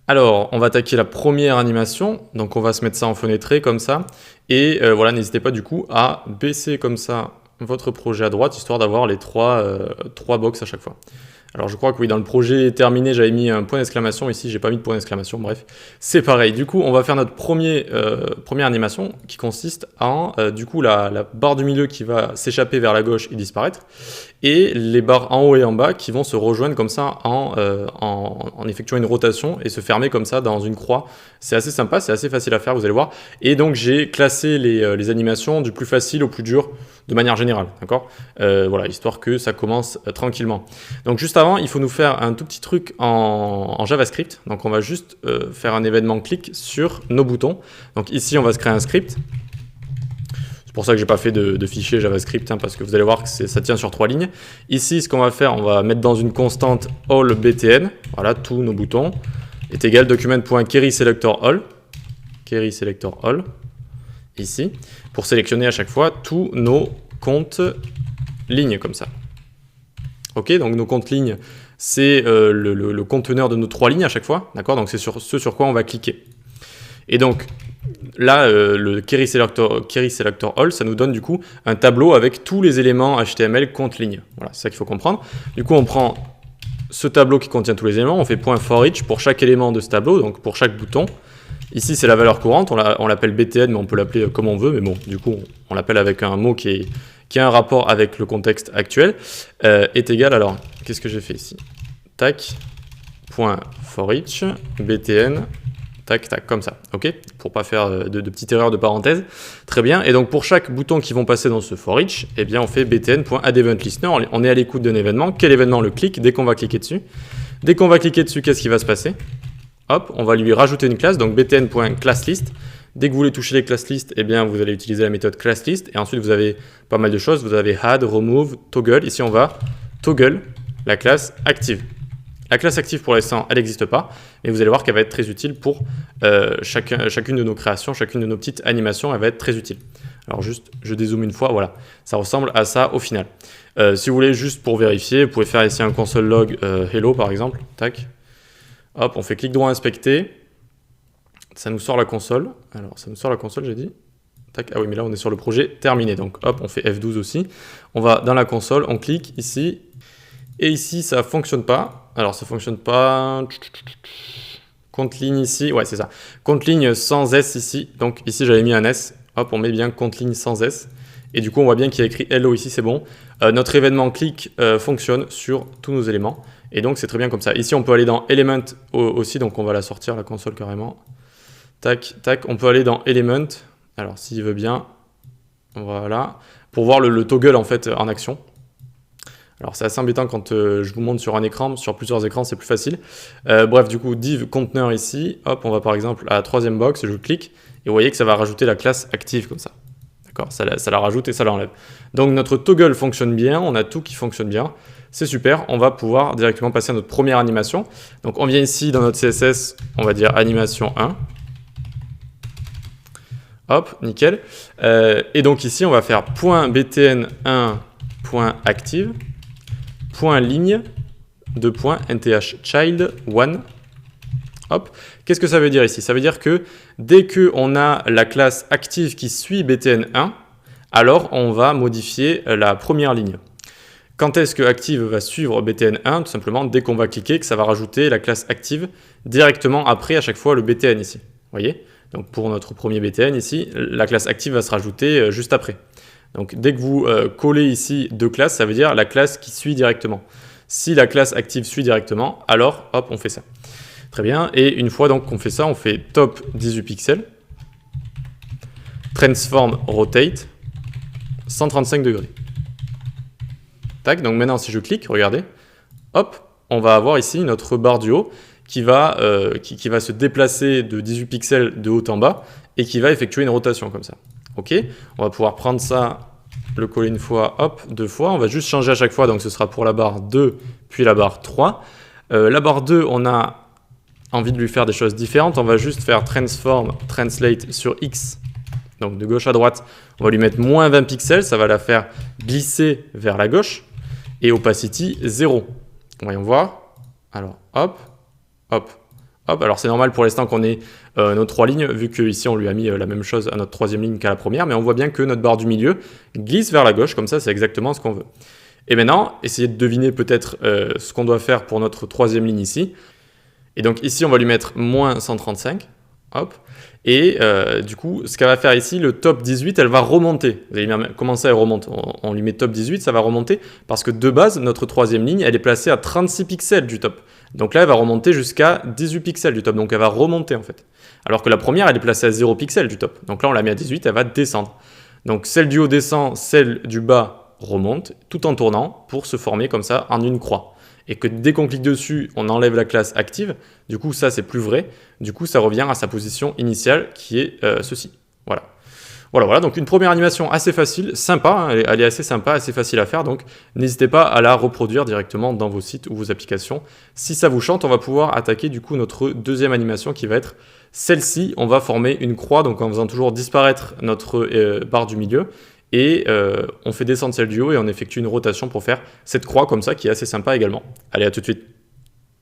Alors, on va attaquer la première animation. Donc, on va se mettre ça en fenêtré comme ça. Et voilà, n'hésitez pas du coup à baisser comme ça votre projet à droite, histoire d'avoir les trois box à chaque fois. Alors je crois que oui, dans le projet terminé, j'avais mis un point d'exclamation. Ici, j'ai pas mis de point d'exclamation. Bref, c'est pareil. Du coup, on va faire notre première animation qui consiste en du coup la barre du milieu qui va s'échapper vers la gauche et disparaître, et les barres en haut et en bas qui vont se rejoindre comme ça en effectuant une rotation et se fermer comme ça dans une croix. C'est assez sympa, c'est assez facile à faire, vous allez voir. Et donc j'ai classé les animations du plus facile au plus dur de manière générale, d'accord, voilà, histoire que ça commence tranquillement. Donc juste avant, il faut nous faire un tout petit truc en JavaScript. Donc on va juste faire un événement clic sur nos boutons. Donc ici, on va se créer un script. C'est pour ça que j'ai pas fait de fichier JavaScript, hein, parce que vous allez voir que ça tient sur 3 lignes. Ici, ce qu'on va faire, on va mettre dans une constante all_btn, voilà, tous nos boutons, est égal document.querySelectorAll, querySelectorAll, ici, pour sélectionner à chaque fois tous nos comptes lignes comme ça. Ok, donc nos comptes lignes, c'est le conteneur de nos 3 lignes à chaque fois, d'accord, donc c'est sur ce sur quoi on va cliquer. Et donc là, le querySelectorAll, ça nous donne du coup un tableau avec tous les éléments HTML compte ligne. Voilà, c'est ça qu'il faut comprendre. Du coup, on prend ce tableau qui contient tous les éléments, on fait .forEach pour chaque élément de ce tableau, donc pour chaque bouton. Ici, c'est la valeur courante, on l'appelle BTN, mais on peut l'appeler comme on veut, mais bon, du coup, on l'appelle avec un mot qui a un rapport avec le contexte actuel, est égal, alors, qu'est-ce que j'ai fait ici? Tac, .forEach, BTN, tac, tac, comme ça, ok? Pour pas faire de petites erreurs de parenthèse. Très bien, et donc pour chaque bouton qui vont passer dans ce forEach, eh bien on fait btn.addEventListener, on est à l'écoute d'un événement. Quel événement le clique dès qu'on va cliquer dessus? Dès qu'on va cliquer dessus, qu'est-ce qui va se passer? Hop, on va lui rajouter une classe, donc btn.classList. Dès que vous voulez toucher les classList, eh bien vous allez utiliser la méthode classList, et ensuite vous avez pas mal de choses, vous avez add, remove, toggle. Ici on va toggle la classe active. La classe active, pour l'instant, elle n'existe pas, mais vous allez voir qu'elle va être très utile pour chacune de nos créations, chacune de nos petites animations, elle va être très utile. Alors juste, je dézoome une fois, voilà, ça ressemble à ça au final. Si vous voulez, juste pour vérifier, vous pouvez faire ici un console log hello par exemple, tac. Hop, on fait clic droit inspecter, ça nous sort la console. Alors ça nous sort la console, j'ai dit. Tac. Ah oui, mais là on est sur le projet terminé, donc hop, on fait F12 aussi. On va dans la console, on clique ici, et ici ça ne fonctionne pas. Alors ça fonctionne pas. Compte ligne ici, ouais c'est ça. Compte ligne sans S ici. Donc ici j'avais mis un S. Hop, on met bien compte ligne sans S. Et du coup on voit bien qu'il y a écrit hello ici, c'est bon. Notre événement clic fonctionne sur tous nos éléments. Et donc c'est très bien comme ça. Ici on peut aller dans Element aussi, donc on va la sortir la console carrément. Tac, tac. On peut aller dans Element. Alors s'il veut bien, voilà, pour voir le toggle en fait en action. Alors c'est assez embêtant quand je vous montre sur un écran, sur plusieurs écrans c'est plus facile. Bref, du coup div conteneur ici, hop, on va par exemple à la 3e box, je clique, et vous voyez que ça va rajouter la classe active comme ça. D'accord, ça la rajoute et ça l'enlève. Donc notre toggle fonctionne bien, on a tout qui fonctionne bien, c'est super, on va pouvoir directement passer à notre première animation. Donc on vient ici dans notre CSS, on va dire animation 1. Hop, nickel. Et donc ici on va faire .btn1.active. .ligne de .nthchild1. Hop, qu'est-ce que ça veut dire ici? Ça veut dire que dès qu'on a la classe active qui suit btn1, alors on va modifier la première ligne. Quand est-ce que active va suivre btn1? Tout simplement dès qu'on va cliquer, que ça va rajouter la classe active directement après à chaque fois le btn ici. Vous voyez? Donc pour notre premier btn ici, la classe active va se rajouter juste après. Donc dès que vous collez ici deux classes, ça veut dire la classe qui suit directement. Si la classe active suit directement, alors hop, on fait ça. Très bien, et une fois donc qu'on fait ça, on fait top 18 pixels, transform rotate, 135 degrés. Tac, donc maintenant si je clique, regardez, hop, on va avoir ici notre barre du haut qui va se déplacer de 18 pixels de haut en bas et qui va effectuer une rotation comme ça. Ok, on va pouvoir prendre ça, le coller une fois, hop, 2 fois. On va juste changer à chaque fois, donc ce sera pour la barre 2, puis la barre 3. La barre 2, on a envie de lui faire des choses différentes. On va juste faire transform, translate sur X, donc de gauche à droite. On va lui mettre moins 20 pixels, ça va la faire glisser vers la gauche. Et opacity 0. Voyons voir. Alors, hop, hop. Hop, alors c'est normal pour l'instant qu'on ait nos 3 lignes, vu qu'ici on lui a mis la même chose à notre troisième ligne qu'à la première, mais on voit bien que notre barre du milieu glisse vers la gauche, comme ça c'est exactement ce qu'on veut. Et maintenant, essayez de deviner peut-être ce qu'on doit faire pour notre troisième ligne ici. Et donc ici on va lui mettre moins 135, hop, et du coup ce qu'elle va faire ici, le top 18, elle va remonter. Vous allez bien comment ça elle remonte, on lui met top 18, ça va remonter, parce que de base, notre troisième ligne, elle est placée à 36 pixels du top. Donc là, elle va remonter jusqu'à 18 pixels du top. Donc elle va remonter en fait. Alors que la première, elle est placée à 0 pixels du top. Donc là, on l'a mis à 18, elle va descendre. Donc celle du haut descend, celle du bas remonte, tout en tournant pour se former comme ça en une croix. Et que dès qu'on clique dessus, on enlève la classe active. Du coup, ça, c'est plus vrai. Du coup, ça revient à sa position initiale qui est ceci. Voilà. Voilà, donc une première animation assez facile, sympa, hein, elle est assez sympa, assez facile à faire, donc n'hésitez pas à la reproduire directement dans vos sites ou vos applications. Si ça vous chante, on va pouvoir attaquer du coup notre deuxième animation qui va être celle-ci. On va former une croix, donc en faisant toujours disparaître notre barre du milieu, et on fait descendre celle du haut et on effectue une rotation pour faire cette croix comme ça qui est assez sympa également. Allez, à tout de suite.